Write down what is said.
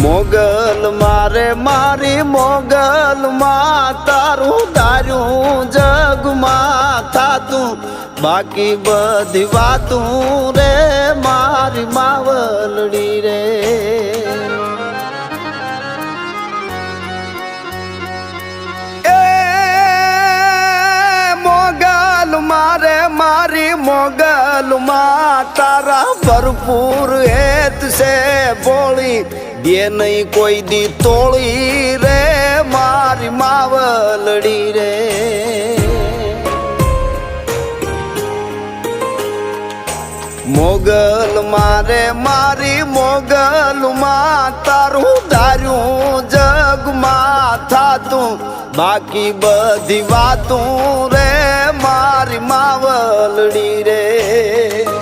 મોગલ મારે મારી મોગલ માં તારું ધાર્યું જગમાં થાતું બાકી બધી વાતું રે મારી માવલડી રે મારે મારી મોગલ માં તારા ભરપૂર હેત છે બોળી દે નહીં કોઈ દી તોળી રે મારી માવલડી રે મોગલ મારે મારી મોગલ માં તારું ધાર્યું જગમાં થાતું બાકી બધી વાતું રે મારી માવલડી રે